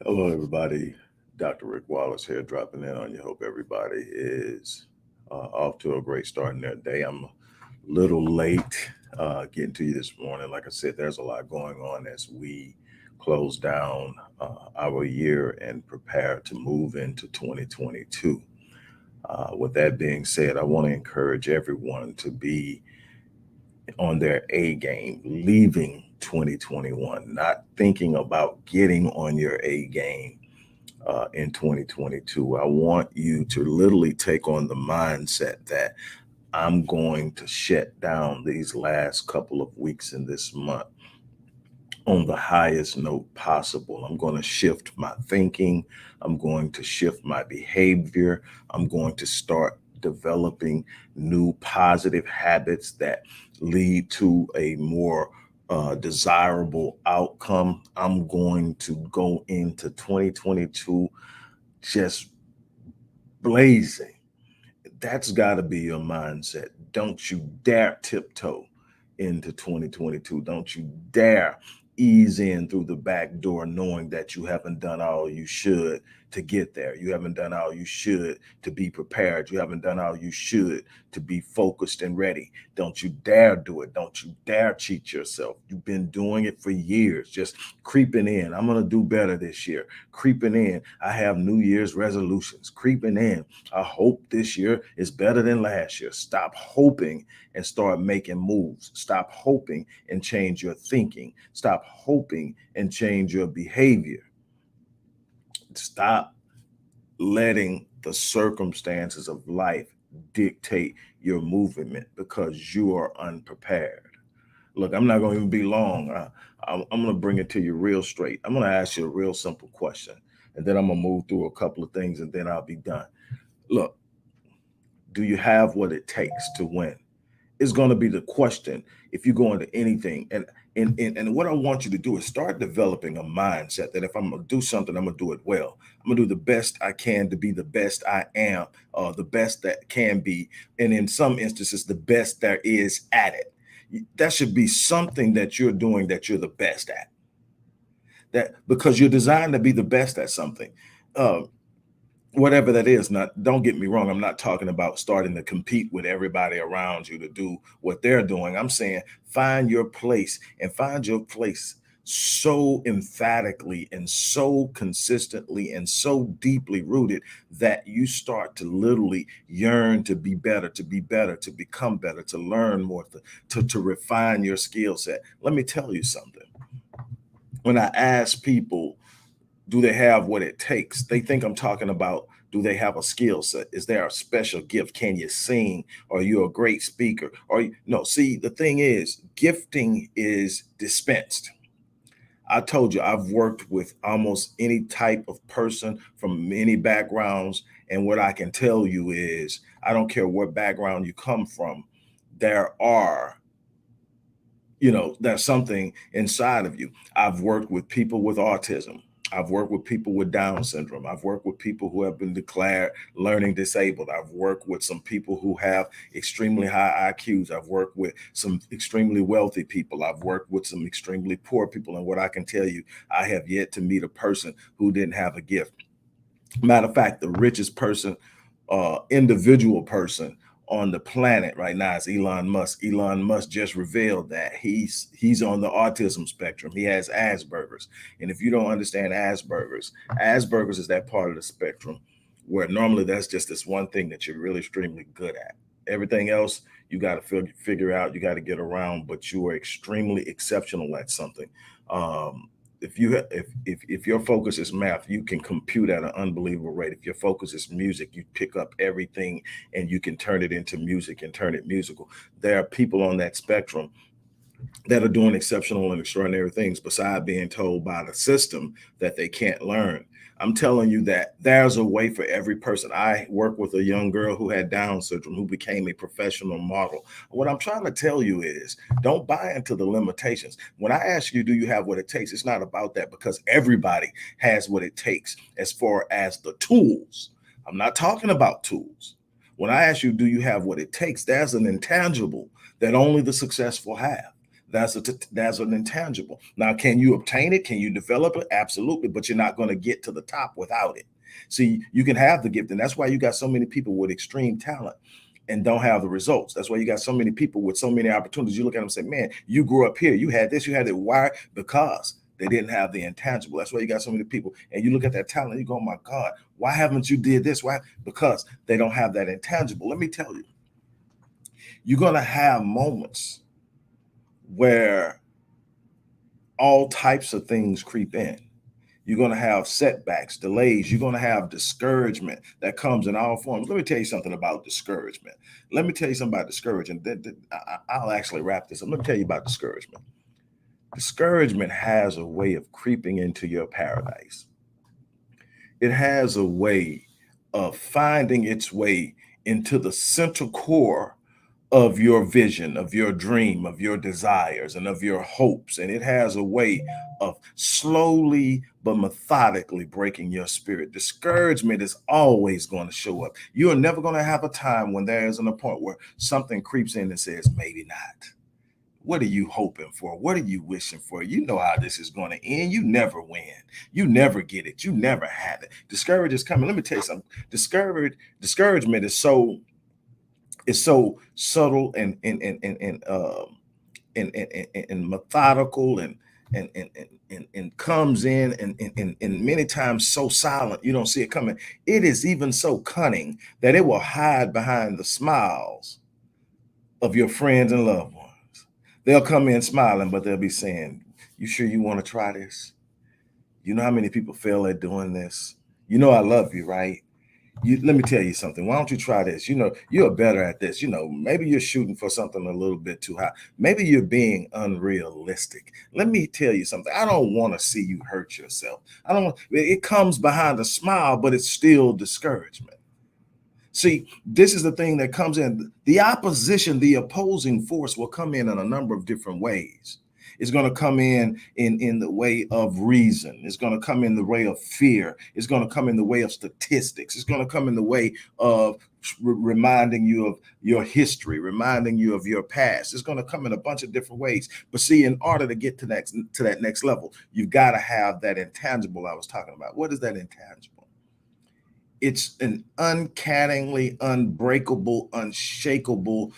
Hello, everybody. Dr. Rick Wallace here, dropping in on you. Hope everybody is off to a great start in their day. I'm a little late getting to you this morning. Like I said, there's a lot going on as we close down our year and prepare to move into 2022. With that being said, I want to encourage everyone to be on their A game, leaving 2021, not thinking about getting on your A game in 2022. I want you to literally take on the mindset that I'm going to shut down these last couple of weeks in this month on the highest note possible. I'm going to shift my thinking. I'm going to shift my behavior. I'm going to start developing new positive habits that lead to a more desirable outcome. I'm going to go into 2022 just blazing. That's got to be your mindset. Don't you dare tiptoe into 2022. Don't you dare ease in through the back door knowing that you haven't done all you should to get there. You haven't done all you should to be prepared. You haven't done all you should to be focused and ready. Don't you dare do it. Don't you dare cheat yourself. You've been doing it for years, just creeping in. I'm going to do better this year. Creeping in. I have New Year's resolutions. Creeping in. I hope this year is better than last year. Stop hoping and start making moves. Stop hoping and change your thinking. Stop hoping and change your behavior. Stop letting the circumstances of life dictate your movement because you are unprepared. Look, I'm not going to even be long. I'm going to bring it to you real straight. I'm going to ask you a real simple question, and then I'm going to move through a couple of things, and then I'll be done. Look, do you have what it takes to win? Is going to be the question if you go into anything. And what I want you to do is start developing a mindset that if I'm gonna do something, I'm gonna do it well. I'm gonna do the best I can to be the best I am, the best that can be, and in some instances, the best there is at it. That should be something that you're doing that you're the best at. That because you're designed to be the best at something. Um, Whatever that is. Not, don't get me wrong, I'm not talking about starting to compete with everybody around you to do what they're doing. I'm saying find your place, and find your place so emphatically and so consistently and so deeply rooted that you start to literally yearn to be better, to be better, to become better, to learn more, to refine your skill set. Let me tell you something. When I ask people, do they have what it takes? They think I'm talking about, do they have a skill set? Is there a special gift? Can you sing? Are you a great speaker? No, see, the thing is, gifting is dispensed. I told you I've worked with almost any type of person from many backgrounds. And what I can tell you is, I don't care what background you come from, there are there's something inside of you. I've worked with people with autism. I've worked with people with Down syndrome. I've worked with people who have been declared learning disabled. I've worked with some people who have extremely high IQs. I've worked with some extremely wealthy people. I've worked with some extremely poor people. And what I can tell you, I have yet to meet a person who didn't have a gift. Matter of fact, the richest person, individual person on the planet right now is Elon Musk. Elon Musk just revealed that he's on the autism spectrum. He has Aspergers, and if you don't understand Aspergers, Aspergers is that part of the spectrum where normally that's just this one thing that you're really extremely good at. Everything else you got to figure out, you got to get around, but you are extremely exceptional at something. Um, if your focus is math, you can compute at an unbelievable rate. If your focus is music, you pick up everything and you can turn it into music and turn it musical. There are people on that spectrum that are doing exceptional and extraordinary things beside being told by the system that they can't learn. I'm telling you that there's a way for every person. I work with a young girl who had Down syndrome who became a professional model. What I'm trying to tell you is, don't buy into the limitations. When I ask you, do you have what it takes? It's not about that, because everybody has what it takes as far as the tools. I'm not talking about tools. When I ask you, do you have what it takes? There's an intangible that only the successful have. That's an intangible. Now, can you obtain it? Can you develop it? Absolutely, but you're not going to get to the top without it. See, you can have the gift, and that's why you got so many people with extreme talent and don't have the results. That's why you got so many people with so many opportunities. You look at them and say, man, you grew up here. You had this, you had it. Why? Because they didn't have the intangible. That's why you got so many people. And you look at that talent, you go, oh my God, why haven't you did this? Why? Because they don't have that intangible. Let me tell you, you're going to have moments where all types of things creep in. You're going to have setbacks, delays. You're going to have discouragement that comes in all forms. Let me tell you something about discouragement. Let me tell you something about discouragement. I'll actually wrap this up. Let me tell you about discouragement. Discouragement has a way of creeping into your paradise. It has a way of finding its way into the central core of your vision, of your dream, of your desires, and of your hopes. And it has a way of slowly but methodically breaking your spirit. Discouragement is always going to show up. You're never going to have a time when there isn't a point where something creeps in and says, maybe not. What are you hoping for? What are you wishing for? You know how this is going to end. You never win. You never get it. You never have it. Discouragement is coming. Let me tell you something. Discouragement is so subtle and methodical and comes in and many times so silent you don't see it coming. It is even so cunning that it will hide behind the smiles of your friends and loved ones. They'll come in smiling, but they'll be saying, "You sure you want to try this? You know how many people fail at doing this? You know I love you, right? Let me tell you something. Why don't you try this? You know, you're better at this. You know, maybe you're shooting for something a little bit too high. Maybe you're being unrealistic. Let me tell you something. I don't want to see you hurt yourself. I don't want, it comes behind a smile, but it's still discouragement. See, this is the thing that comes in. The opposition, the opposing force will come in a number of different ways. It's going to come in the way of reason. It's going to come in the way of fear. It's going to come in the way of statistics. It's going to come in the way of reminding you of your history, reminding you of your past. It's going to come in a bunch of different ways. But see, in order to get to that next level, you've got to have that intangible I was talking about. What is that intangible? It's an uncannily unbreakable, unshakable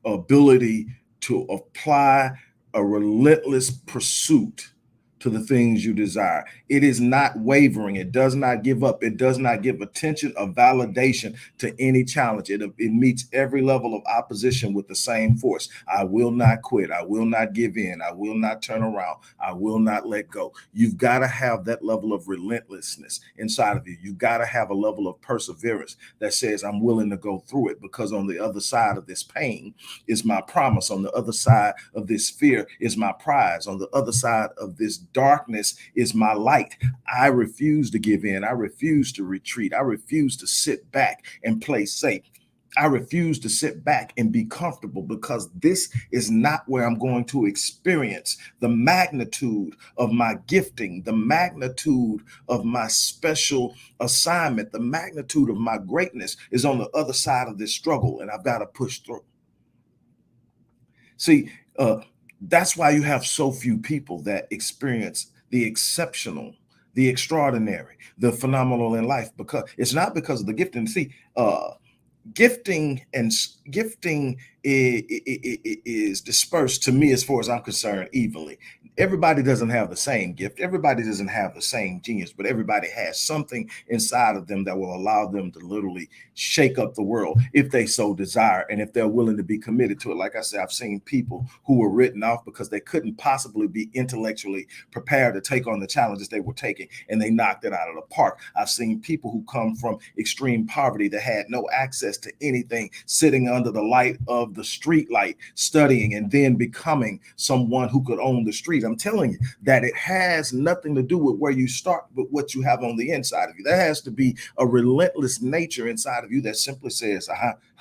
ability to apply a relentless pursuit to the things you desire. It is not wavering. It does not give up. It does not give attention or validation to any challenge. It meets every level of opposition with the same force. I will not quit. I will not give in. I will not turn around. I will not let go. You've got to have that level of relentlessness inside of you. You've got to have a level of perseverance that says, I'm willing to go through it, because on the other side of this pain is my promise. On the other side of this fear is my prize. On the other side of this darkness is my light. I refuse to give in. I refuse to retreat. I refuse to sit back and play safe. I refuse to sit back and be comfortable, because this is not where I'm going to experience the magnitude of my gifting, the magnitude of my special assignment, the magnitude of my greatness is on the other side of this struggle, and I've got to push through. See, that's why you have so few people that experience the exceptional, the extraordinary, the phenomenal in life, because it's not because of the gifting. See, gifting is dispersed, to me, as far as I'm concerned, evenly. Everybody doesn't have the same gift. Everybody doesn't have the same genius, but everybody has something inside of them that will allow them to literally shake up the world if they so desire, and if they're willing to be committed to it. Like I said, I've seen people who were written off because they couldn't possibly be intellectually prepared to take on the challenges they were taking, and they knocked it out of the park. I've seen people who come from extreme poverty that had no access to anything, sitting under the light of the street light, studying, and then becoming someone who could own the street. I'm telling you that it has nothing to do with where you start, but what you have on the inside of you. There has to be a relentless nature inside of you that simply says,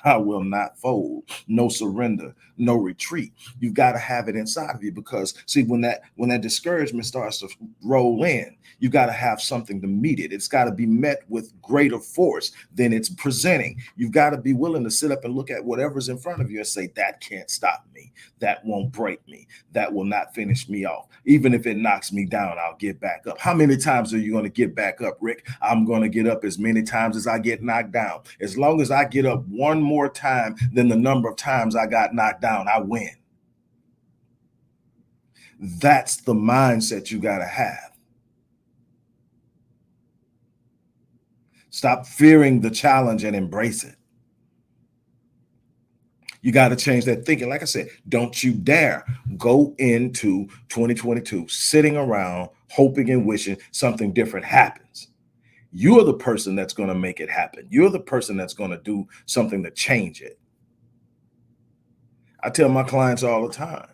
I will not fold. No surrender, no retreat. You've got to have it inside of you, because see, when that discouragement starts to roll in, you got to have something to meet it. It's got to be met with greater force than it's presenting. You've got to be willing to sit up and look at whatever's in front of you and say, that can't stop me. That won't break me. That will not finish me off. Even if it knocks me down, I'll get back up. How many times are you going to get back up, Rick? I'm going to get up as many times as I get knocked down. As long as I get up one more time than the number of times I got knocked down, I win. That's the mindset you got to have. Stop fearing the challenge and embrace it. You got to change that thinking. Like I said, don't you dare go into 2022 sitting around hoping and wishing something different happens. You're the person that's going to make it happen. You're the person that's going to do something to change it. I tell my clients all the time,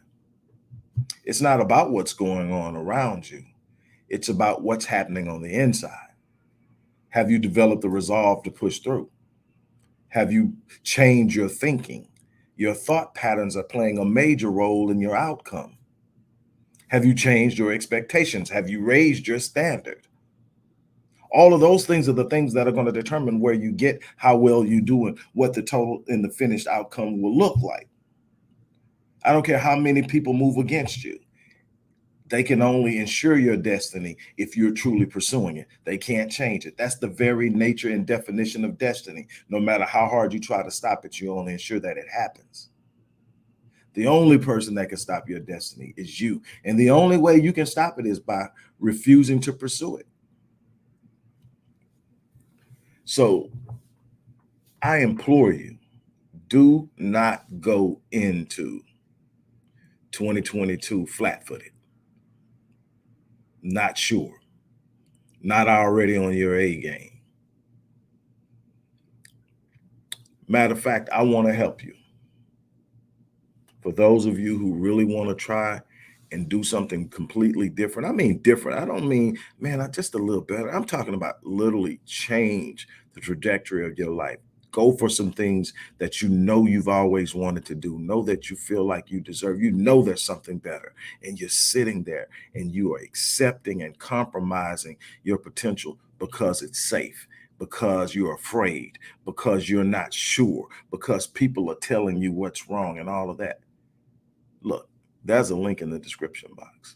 it's not about what's going on around you. It's about what's happening on the inside. Have you developed the resolve to push through? Have you changed your thinking? Your thought patterns are playing a major role in your outcome. Have you changed your expectations? Have you raised your standard? All of those things are the things that are going to determine where you get, how well you do, and what the total and the finished outcome will look like. I don't care how many people move against you. They can only ensure your destiny if you're truly pursuing it. They can't change it. That's the very nature and definition of destiny. No matter how hard you try to stop it, you only ensure that it happens. The only person that can stop your destiny is you. And the only way you can stop it is by refusing to pursue it. So I implore you, do not go into 2022 flat-footed, not sure, not already on your A game. Matter of fact, I want to help you. For those of you who really want to try and do something completely different, I mean different. I don't mean, man, just a little better. I'm talking about literally change the trajectory of your life. Go for some things that you know you've always wanted to do. Know that you feel like you deserve. You know there's something better. And you're sitting there and you are accepting and compromising your potential because it's safe, because you're afraid, because you're not sure, because people are telling you what's wrong and all of that. Look, there's a link in the description box.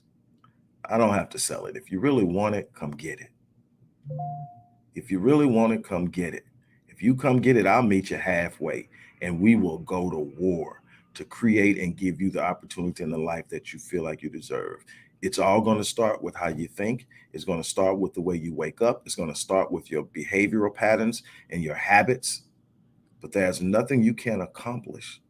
I don't have to sell it. If you really want it, come get it. If you really want it, come get it. If you come get it, I'll meet you halfway and we will go to war to create and give you the opportunity in the life that you feel like you deserve. It's all going to start with how you think. It's going to start with the way you wake up. It's going to start with your behavioral patterns and your habits. But there's nothing you can't accomplish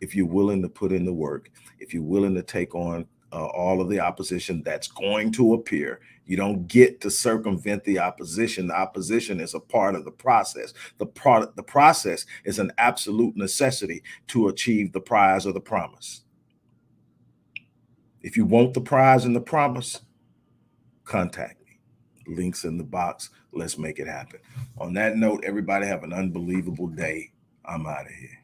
if you're willing to put in the work, if you're willing to take on all of the opposition that's going to appear. You don't get to circumvent the opposition. The opposition is a part of the process. The process is an absolute necessity to achieve the prize or the promise. If you want the prize and the promise, contact me. Links in the box. Let's make it happen. On that note, everybody have an unbelievable day. I'm out of here.